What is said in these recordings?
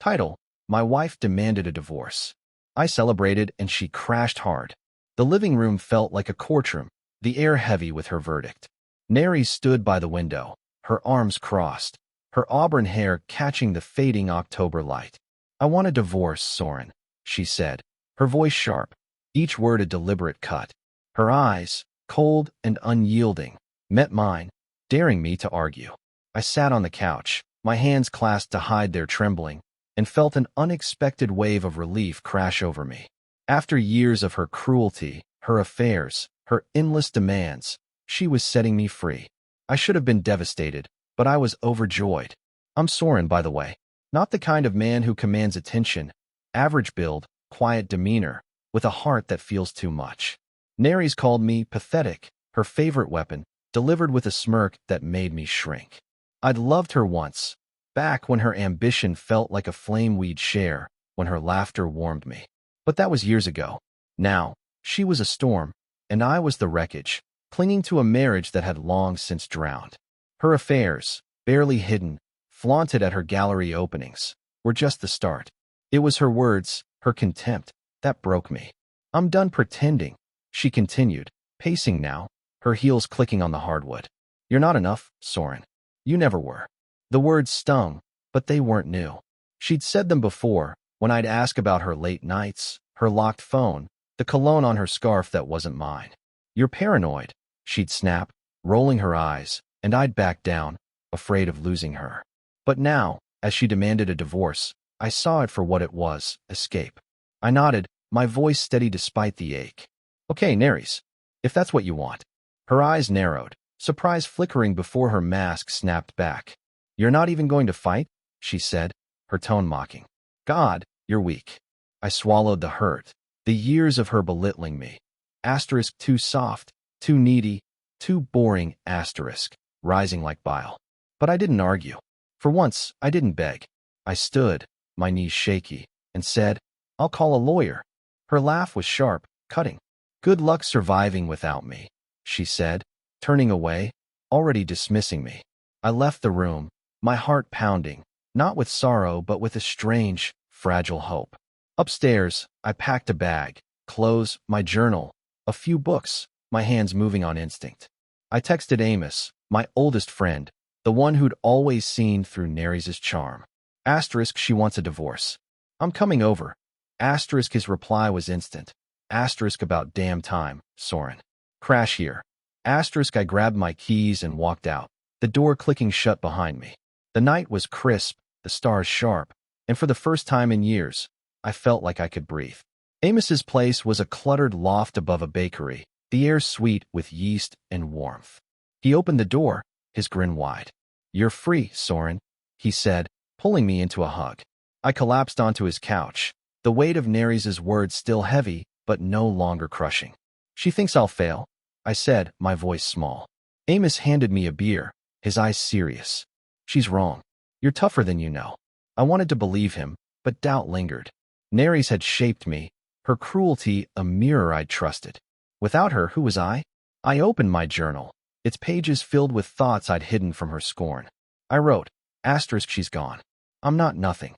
Title: My wife demanded a divorce. I celebrated and she crashed hard. The living room felt like a courtroom, the air heavy with her verdict. Nerys stood by the window, her arms crossed, her auburn hair catching the fading October light. I want a divorce, Soren, she said, her voice sharp, each word a deliberate cut. Her eyes, cold and unyielding, met mine, daring me to argue. I sat on the couch, my hands clasped to hide their trembling, and felt an unexpected wave of relief crash over me. After years of her cruelty, her affairs, her endless demands, she was setting me free. I should have been devastated, but I was overjoyed. I'm Soren, by the way, not the kind of man who commands attention, average build, quiet demeanor, with a heart that feels too much. Nerys called me pathetic, her favorite weapon, delivered with a smirk that made me shrink. I'd loved her once, back when her ambition felt like a flame we'd share, when her laughter warmed me. But that was years ago. Now, she was a storm, and I was the wreckage, clinging to a marriage that had long since drowned. Her affairs, barely hidden, flaunted at her gallery openings, were just the start. It was her words, her contempt, that broke me. I'm done pretending, she continued, pacing now, her heels clicking on the hardwood. You're not enough, Soren. You never were. The words stung, but they weren't new. She'd said them before, when I'd ask about her late nights, her locked phone, the cologne on her scarf that wasn't mine. You're paranoid, she'd snap, rolling her eyes, and I'd back down, afraid of losing her. But now, as she demanded a divorce, I saw it for what it was, escape. I nodded, my voice steady despite the ache. Okay, Nerys, if that's what you want. Her eyes narrowed, surprise flickering before her mask snapped back. You're not even going to fight? She said, her tone mocking. God, you're weak. I swallowed the hurt, the years of her belittling me. Asterisk too soft, too needy, too boring, asterisk, rising like bile. But I didn't argue. For once, I didn't beg. I stood, my knees shaky, and said, I'll call a lawyer. Her laugh was sharp, cutting. Good luck surviving without me, she said, turning away, already dismissing me. I left the room, my heart pounding, not with sorrow but with a strange, fragile hope. Upstairs, I packed a bag, clothes, my journal, a few books, my hands moving on instinct. I texted Amos, my oldest friend, the one who'd always seen through Nerys' charm. Asterisk she wants a divorce. I'm coming over. Asterisk his reply was instant. Asterisk about damn time, Soren. Crash here. Asterisk I grabbed my keys and walked out, the door clicking shut behind me. The night was crisp, the stars sharp, and for the first time in years, I felt like I could breathe. Amos's place was a cluttered loft above a bakery, the air sweet with yeast and warmth. He opened the door, his grin wide. You're free, Soren, he said, pulling me into a hug. I collapsed onto his couch, the weight of Nerys' words still heavy, but no longer crushing. She thinks I'll fail, I said, my voice small. Amos handed me a beer, his eyes serious. She's wrong. You're tougher than you know. I wanted to believe him, but doubt lingered. Nerys had shaped me, her cruelty a mirror I'd trusted. Without her, who was I? I opened my journal, its pages filled with thoughts I'd hidden from her scorn. I wrote, asterisk she's gone. I'm not nothing.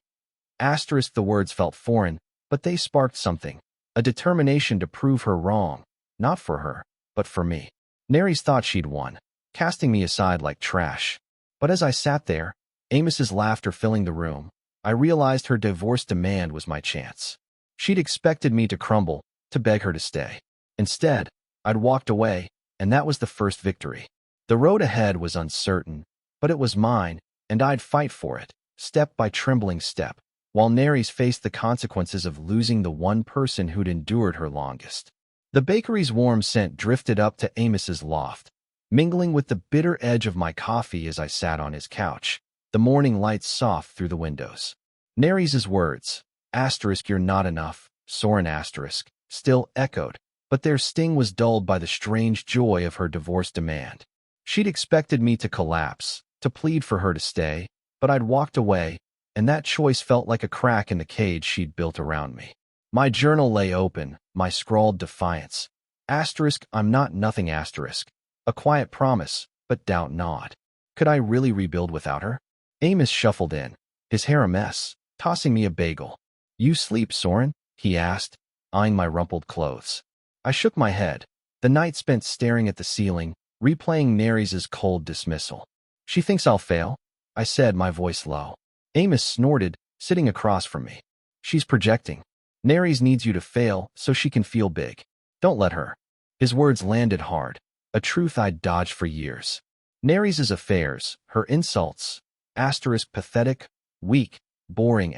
Asterisk the words felt foreign, but they sparked something, a determination to prove her wrong, not for her, but for me. Nerys thought she'd won, casting me aside like trash. But as I sat there, Amos's laughter filling the room, I realized her divorce demand was my chance. She'd expected me to crumble, to beg her to stay. Instead, I'd walked away, and that was the first victory. The road ahead was uncertain, but it was mine, and I'd fight for it, step by trembling step, while Nerys faced the consequences of losing the one person who'd endured her longest. The bakery's warm scent drifted up to Amos's loft, mingling with the bitter edge of my coffee as I sat on his couch, the morning light soft through the windows. Nerys' words, asterisk you're not enough, Soren asterisk, still echoed, but their sting was dulled by the strange joy of her divorce demand. She'd expected me to collapse, to plead for her to stay, but I'd walked away, and that choice felt like a crack in the cage she'd built around me. My journal lay open, my scrawled defiance. Asterisk I'm not nothing asterisk. A quiet promise, but doubt not. Could I really rebuild without her? Amos shuffled in, his hair a mess, tossing me a bagel. "You sleep, Soren?" he asked, eyeing my rumpled clothes. I shook my head. The night spent staring at the ceiling, replaying Nerys' cold dismissal. "She thinks I'll fail?" I said, my voice low. Amos snorted, sitting across from me. "She's projecting. Nerys needs you to fail so she can feel big. Don't let her." His words landed hard, a truth I'd dodged for years. Nerys' affairs, her insults, pathetic, weak, boring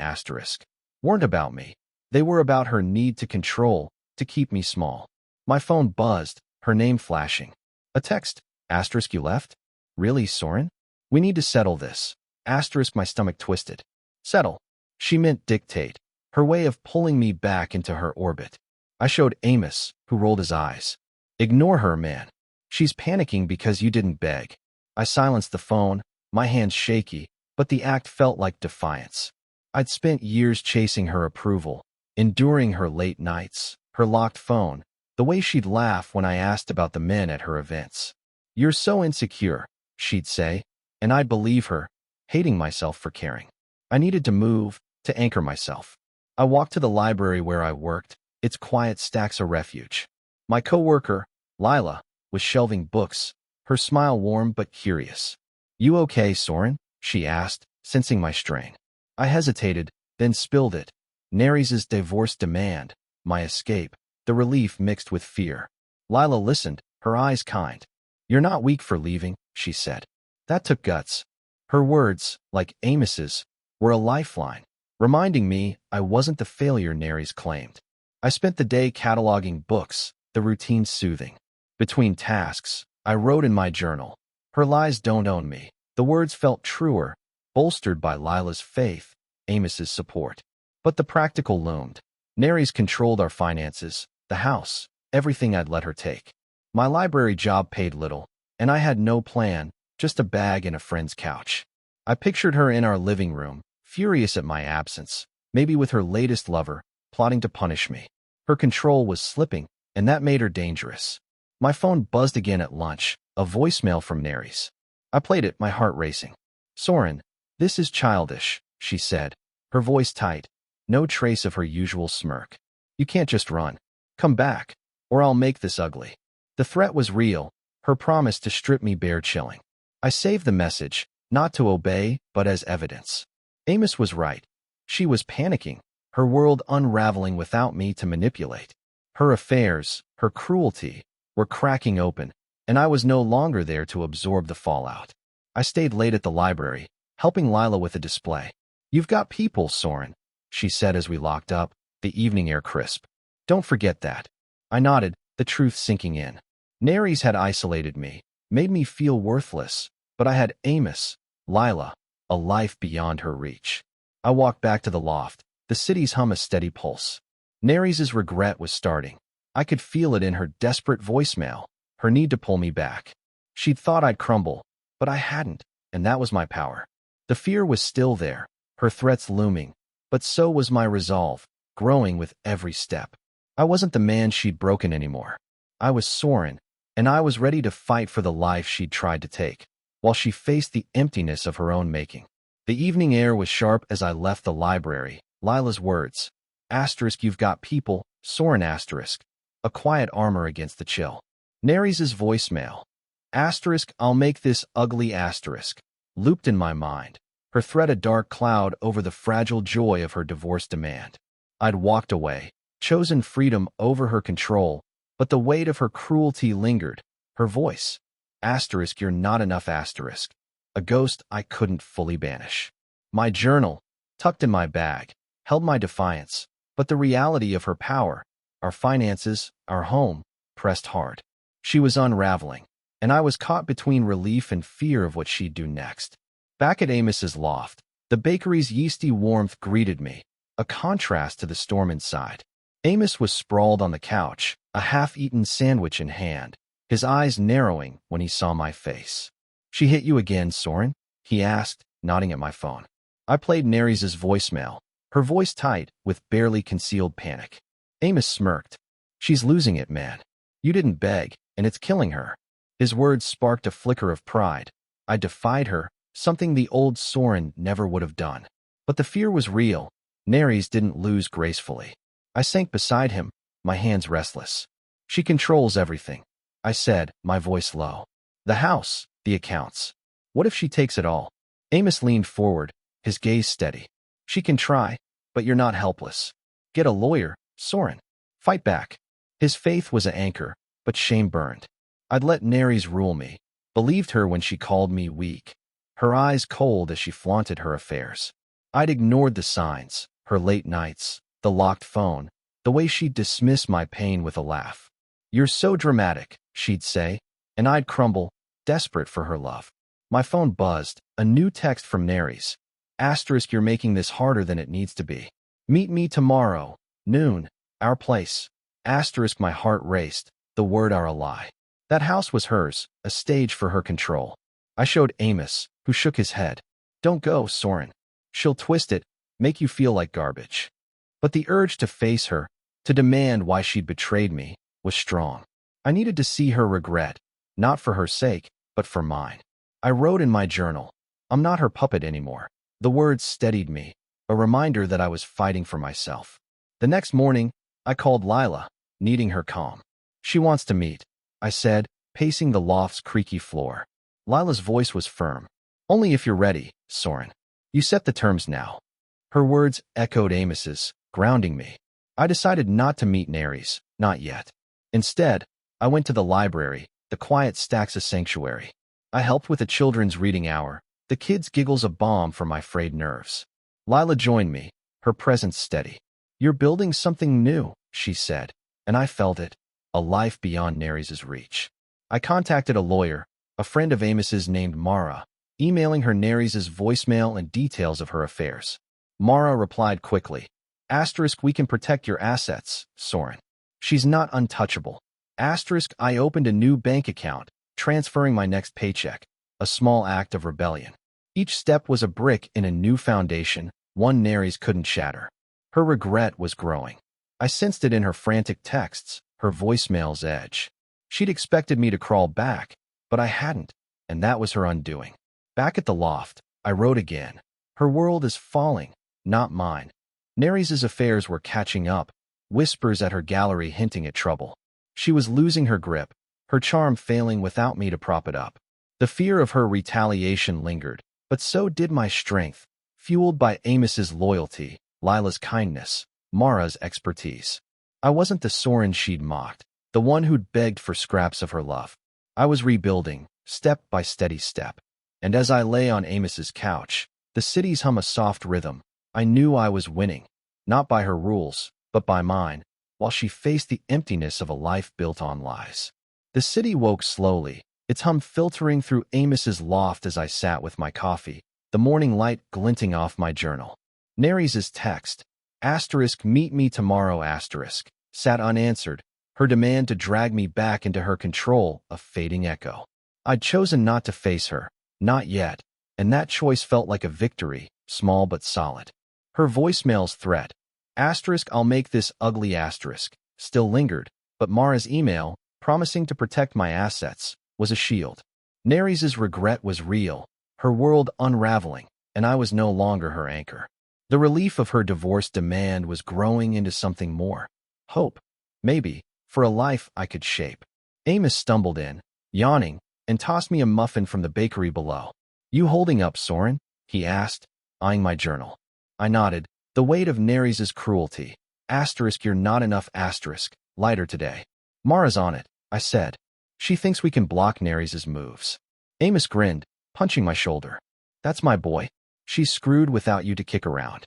weren't about me. They were about her need to control, to keep me small. My phone buzzed, her name flashing. A text, "You left? Really, Soren? We need to settle this." My stomach twisted. Settle. She meant dictate, her way of pulling me back into her orbit. I showed Amos, who rolled his eyes. "Ignore her, man. She's panicking because you didn't beg." I silenced the phone, my hands shaky, but the act felt like defiance. I'd spent years chasing her approval, enduring her late nights, her locked phone, the way she'd laugh when I asked about the men at her events. "You're so insecure," she'd say, and I'd believe her, hating myself for caring. I needed to move, to anchor myself. I walked to the library where I worked, its quiet stacks a refuge. My coworker, Lila, was shelving books, her smile warm but curious. "You okay, Soren?" she asked, sensing my strain. I hesitated, then spilled it. Nerys' divorce demand, my escape, the relief mixed with fear. Lila listened, her eyes kind. "You're not weak for leaving," she said. That took guts. Her words, like Amos's, were a lifeline, reminding me I wasn't the failure Nerys claimed. I spent the day cataloging books, the routine soothing. Between tasks, I wrote in my journal. "Her lies don't own me." The words felt truer, bolstered by Lila's faith, Amos's support. But the practical loomed. Nerys controlled our finances, the house, everything I'd let her take. My library job paid little, and I had no plan, just a bag and a friend's couch. I pictured her in our living room, furious at my absence, maybe with her latest lover, plotting to punish me. Her control was slipping, and that made her dangerous. My phone buzzed again at lunch, a voicemail from Nerys. I played it, my heart racing. "Soren, this is childish," she said, her voice tight, no trace of her usual smirk. "You can't just run. Come back, or I'll make this ugly." The threat was real, her promise to strip me bare chilling. I saved the message, not to obey, but as evidence. Amos was right. She was panicking, her world unraveling without me to manipulate. Her affairs, her cruelty, were cracking open, and I was no longer there to absorb the fallout. I stayed late at the library, helping Lila with a display. "You've got people, Soren," she said as we locked up, the evening air crisp. "Don't forget that." I nodded, the truth sinking in. Nerys had isolated me, made me feel worthless, but I had Amos, Lila, a life beyond her reach. I walked back to the loft, the city's hum a steady pulse. Nerys' regret was starting. I could feel it in her desperate voicemail, her need to pull me back. She'd thought I'd crumble, but I hadn't, and that was my power. The fear was still there, her threats looming, but so was my resolve, growing with every step. I wasn't the man she'd broken anymore. I was Soren, and I was ready to fight for the life she'd tried to take, while she faced the emptiness of her own making. The evening air was sharp as I left the library. Lila's words, "You've got people, Soren asterisk," a quiet armor against the chill. Nerys' voicemail, "I'll make this ugly asterisk," looped in my mind, her threat a dark cloud over the fragile joy of her divorce demand. I'd walked away, chosen freedom over her control, but the weight of her cruelty lingered. Her voice, "You're not enough asterisk," a ghost I couldn't fully banish. My journal, tucked in my bag, held my defiance, but the reality of her power, our finances, our home, pressed hard. She was unraveling, and I was caught between relief and fear of what she'd do next. Back at Amos's loft, the bakery's yeasty warmth greeted me, a contrast to the storm inside. Amos was sprawled on the couch, a half-eaten sandwich in hand, his eyes narrowing when he saw my face. "She hit you again, Soren?" he asked, nodding at my phone. I played Nerys' voicemail, her voice tight with barely concealed panic. Amos smirked. "She's losing it, man. You didn't beg, and it's killing her." His words sparked a flicker of pride. I defied her, something the old Soren never would have done. But the fear was real. Nerys didn't lose gracefully. I sank beside him, my hands restless. She controls everything, I said, my voice low. The house, the accounts. What if she takes it all? Amos leaned forward, his gaze steady. She can try, but you're not helpless. Get a lawyer, Soren. Fight back. His faith was an anchor, but shame burned. I'd let Nerys rule me, believed her when she called me weak. Her eyes cold as she flaunted her affairs. I'd ignored the signs, her late nights, the locked phone, the way she'd dismiss my pain with a laugh. You're so dramatic, she'd say, and I'd crumble, desperate for her love. My phone buzzed, a new text from Nerys. Asterisk, you're making this harder than it needs to be. Meet me tomorrow, noon, our place. Asterisk, my heart raced, the word are a lie. That house was hers, a stage for her control. I showed Amos, who shook his head. Don't go, Soren. She'll twist it, make you feel like garbage. But the urge to face her, to demand why she'd betrayed me, was strong. I needed to see her regret, not for her sake, but for mine. I wrote in my journal, I'm not her puppet anymore. The words steadied me, a reminder that I was fighting for myself. The next morning, I called Lila, needing her calm. She wants to meet, I said, pacing the loft's creaky floor. Lila's voice was firm. Only if you're ready, Soren. You set the terms now. Her words echoed Amos's, grounding me. I decided not to meet Nerys, not yet. Instead, I went to the library, the quiet stacks of sanctuary. I helped with a children's reading hour, the kids' giggles a balm for my frayed nerves. Lila joined me, her presence steady. You're building something new, she said, and I felt it, a life beyond Nerys' reach. I contacted a lawyer, a friend of Amos's named Mara, emailing her Nerys' voicemail and details of her affairs. Mara replied quickly, Asterisk, we can protect your assets, Soren. She's not untouchable. Asterisk, I opened a new bank account, transferring my next paycheck, a small act of rebellion. Each step was a brick in a new foundation, one Nerys couldn't shatter. Her regret was growing. I sensed it in her frantic texts, her voicemail's edge. She'd expected me to crawl back, but I hadn't, and that was her undoing. Back at the loft, I wrote again. Her world is falling, not mine. Nerys' affairs were catching up, whispers at her gallery hinting at trouble. She was losing her grip, her charm failing without me to prop it up. The fear of her retaliation lingered, but so did my strength, fueled by Amos's loyalty, Lila's kindness, Mara's expertise. I wasn't the Soren she'd mocked, the one who'd begged for scraps of her love. I was rebuilding, step by steady step. And as I lay on Amos's couch, the city's hum a soft rhythm, I knew I was winning, not by her rules, but by mine, while she faced the emptiness of a life built on lies. The city woke slowly, its hum filtering through Amos's loft as I sat with my coffee, the morning light glinting off my journal. Nerys' text, asterisk, meet me tomorrow, asterisk, sat unanswered, her demand to drag me back into her control a fading echo. I'd chosen not to face her, not yet, and that choice felt like a victory, small but solid. Her voicemail's threat, asterisk, I'll make this ugly, asterisk, still lingered, but Mara's email, promising to protect my assets, was a shield. Nerys' regret was real, her world unraveling, and I was no longer her anchor. The relief of her divorce demand was growing into something more. Hope, maybe, for a life I could shape. Amos stumbled in, yawning, and tossed me a muffin from the bakery below. You holding up, Soren? He asked, eyeing my journal. I nodded, the weight of Nerys' cruelty. Asterisk, you're not enough, asterisk, lighter today. Mara's on it, I said. She thinks we can block Nerys' moves. Amos grinned, punching my shoulder. That's my boy. She's screwed without you to kick around.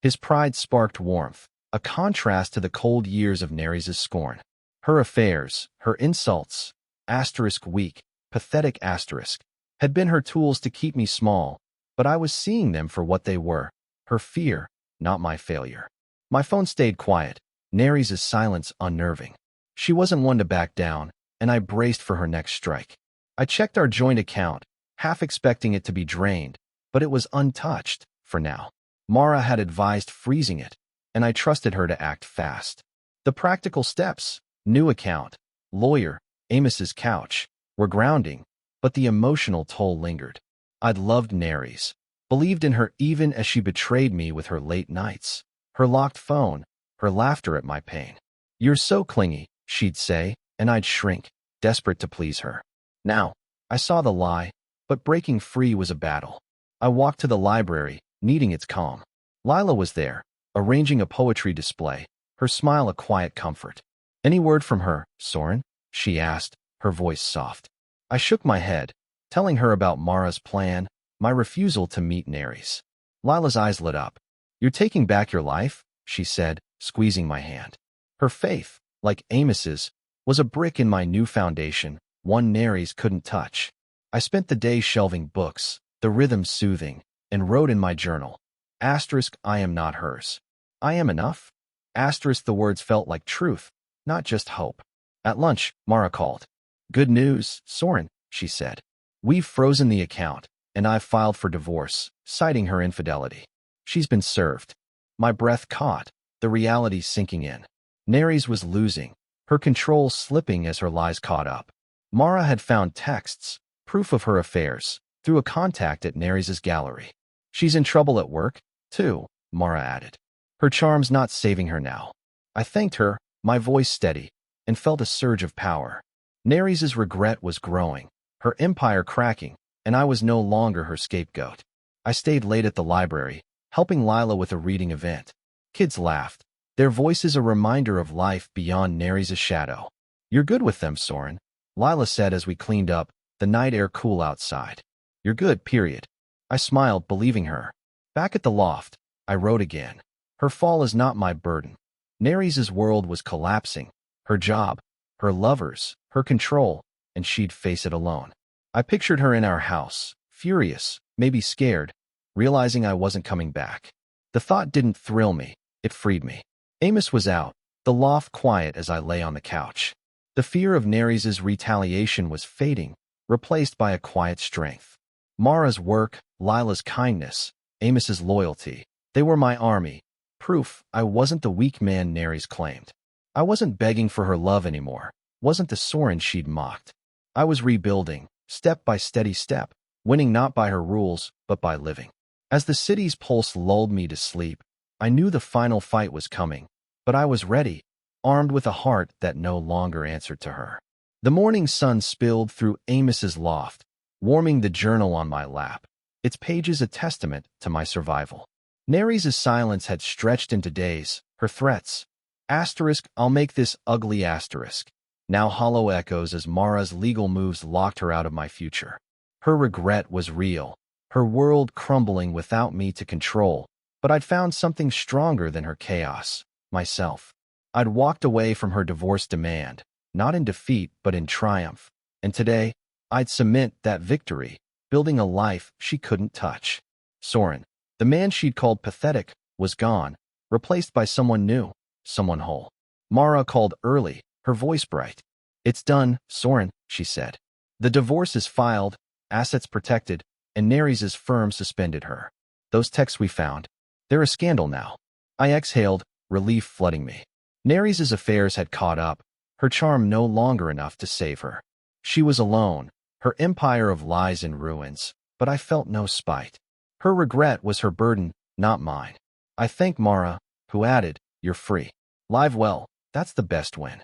His pride sparked warmth, a contrast to the cold years of Nerys' scorn. Her affairs, her insults, asterisk weak, pathetic asterisk, had been her tools to keep me small, but I was seeing them for what they were, her fear, not my failure. My phone stayed quiet, Nerys' silence unnerving. She wasn't one to back down, and I braced for her next strike. I checked our joint account, half expecting it to be drained, but it was untouched, for now. Mara had advised freezing it, and I trusted her to act fast. The practical steps, new account, lawyer, Amos's couch, were grounding, but the emotional toll lingered. I'd loved Nerys, believed in her even as she betrayed me with her late nights, her locked phone, her laughter at my pain. "You're so clingy," she'd say, and I'd shrink, desperate to please her. Now, I saw the lie, but breaking free was a battle. I walked to the library, needing its calm. Lila was there, arranging a poetry display, her smile a quiet comfort. "Any word from her, Soren?" she asked, her voice soft. I shook my head, telling her about Mara's plan, my refusal to meet Nerys. Lila's eyes lit up. "You're taking back your life?" she said, squeezing my hand. Her faith, like Amos's, was a brick in my new foundation, one Nerys couldn't touch. I spent the day shelving books, the rhythm soothing, and wrote in my journal, "I am not hers. I am enough." The words felt like truth, not just hope. At lunch, Mara called. "Good news, Soren," she said. "We've frozen the account, and I've filed for divorce, citing her infidelity. She's been served." My breath caught, the reality sinking in. Nerys was losing, her control slipping as her lies caught up. Mara had found texts, proof of her affairs, through a contact at Nerys' gallery. "She's in trouble at work, too," Mara added. "Her charm's not saving her now." I thanked her, my voice steady, and felt a surge of power. Nerys' regret was growing, her empire cracking, and I was no longer her scapegoat. I stayed late at the library, helping Lila with a reading event. Kids laughed, their voices a reminder of life beyond Nerys' shadow. "You're good with them, Soren," Lila said as we cleaned up, the night air cool outside. "You're good, period." I smiled, believing her. Back at the loft, I wrote again. Her fall is not my burden. Nerys' world was collapsing, her job, her lovers, her control, and she'd face it alone. I pictured her in our house, furious, maybe scared, realizing I wasn't coming back. The thought didn't thrill me, it freed me. Amos was out, the loft quiet as I lay on the couch. The fear of Nerys' retaliation was fading, replaced by a quiet strength. Mara's work, Lila's kindness, Amos's loyalty, they were my army, proof I wasn't the weak man Nerys claimed. I wasn't begging for her love anymore, wasn't the Soren she'd mocked. I was rebuilding, step by steady step, winning not by her rules, but by living. As the city's pulse lulled me to sleep, I knew the final fight was coming, but I was ready, armed with a heart that no longer answered to her. The morning sun spilled through Amos's loft, warming the journal on my lap, its pages a testament to my survival. Nerys' silence had stretched into days, her threats. "I'll make this ugly asterisk." Now hollow echoes as Mara's legal moves locked her out of my future. Her regret was real, her world crumbling without me to control, but I'd found something stronger than her chaos, myself. I'd walked away from her divorce demand, not in defeat but in triumph, and today, I'd cement that victory, building a life she couldn't touch. Soren, the man she'd called pathetic, was gone, replaced by someone new, someone whole. Mara called early, her voice bright. "It's done, Soren," she said. "The divorce is filed, assets protected, and Nerys' firm suspended her. Those texts we found, they're a scandal now." I exhaled, relief flooding me. Nerys' affairs had caught up, her charm no longer enough to save her. She was alone, her empire of lies in ruins, but I felt no spite. Her regret was her burden, not mine. I thanked Mara, who added, "You're free. Live well, that's the best win."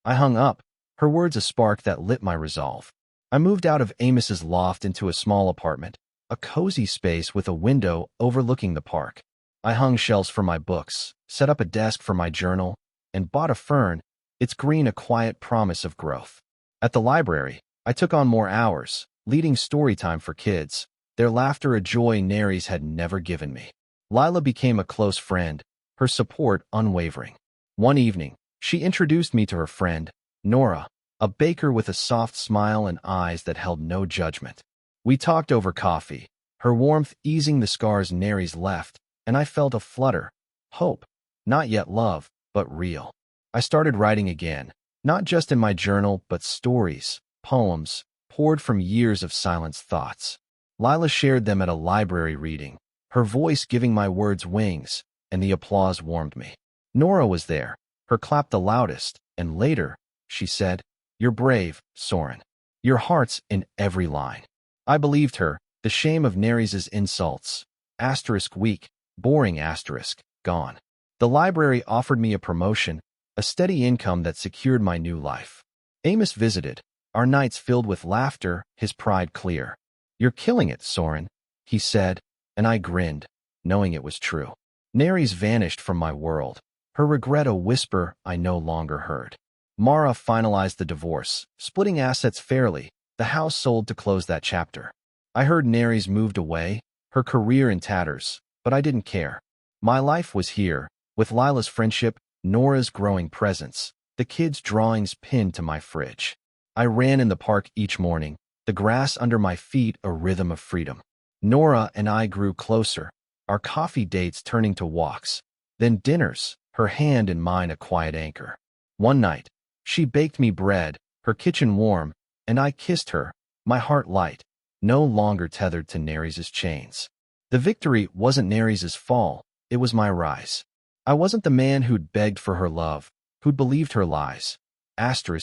I hung up, her words a spark that lit my resolve. I moved out of Amos's loft into a small apartment, a cozy space with a window overlooking the park. I hung shelves for my books, set up a desk for my journal, and bought a fern, its green a quiet promise of growth. At the library, I took on more hours, leading story time for kids, their laughter a joy Nerys had never given me. Lila became a close friend, her support unwavering. One evening, she introduced me to her friend, Nora, a baker with a soft smile and eyes that held no judgment. We talked over coffee, her warmth easing the scars Nerys left, and I felt a flutter, hope, not yet love, but real. I started writing again, not just in my journal, but stories, poems, poured from years of silenced thoughts. Lila shared them at a library reading, her voice giving my words wings, and the applause warmed me. Nora was there, her clap the loudest, and later, she said, "You're brave, Soren. Your heart's in every line." I believed her, the shame of Nerys' insults, Weak, boring gone. The library offered me a promotion, a steady income that secured my new life. Amos visited, our nights filled with laughter, his pride clear. "You're killing it, Soren," he said, and I grinned, knowing it was true. Nerys vanished from my world, her regret a whisper I no longer heard. Mara finalized the divorce, splitting assets fairly, the house sold to close that chapter. I heard Nerys moved away, her career in tatters, but I didn't care. My life was here, with Lila's friendship, Nora's growing presence, the kids' drawings pinned to my fridge. I ran in the park each morning, the grass under my feet a rhythm of freedom. Nora and I grew closer, our coffee dates turning to walks, then dinners, her hand in mine a quiet anchor. One night, she baked me bread, her kitchen warm, and I kissed her, my heart light, no longer tethered to Nerys' chains. The victory wasn't Nerys' fall, it was my rise. I wasn't the man who'd begged for her love, who'd believed her lies.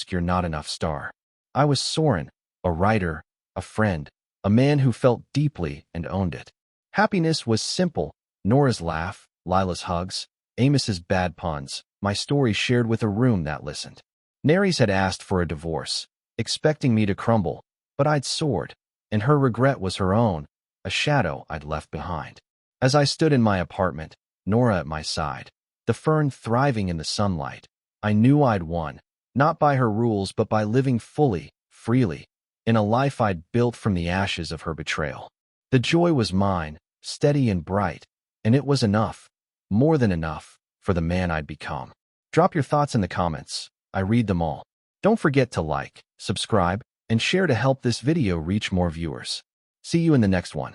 You're not enough star. I was Soren, a writer, a friend, a man who felt deeply and owned it. Happiness was simple, Nora's laugh, Lila's hugs, Amos's bad puns, my story shared with a room that listened. Nerys had asked for a divorce, expecting me to crumble, but I'd soared, and her regret was her own, a shadow I'd left behind. As I stood in my apartment, Nora at my side, the fern thriving in the sunlight, I knew I'd won, not by her rules but by living fully, freely, in a life I'd built from the ashes of her betrayal. The joy was mine, steady and bright, and it was enough, more than enough, for the man I'd become. Drop your thoughts in the comments. I read them all. Don't forget to like, subscribe, and share to help this video reach more viewers. See you in the next one.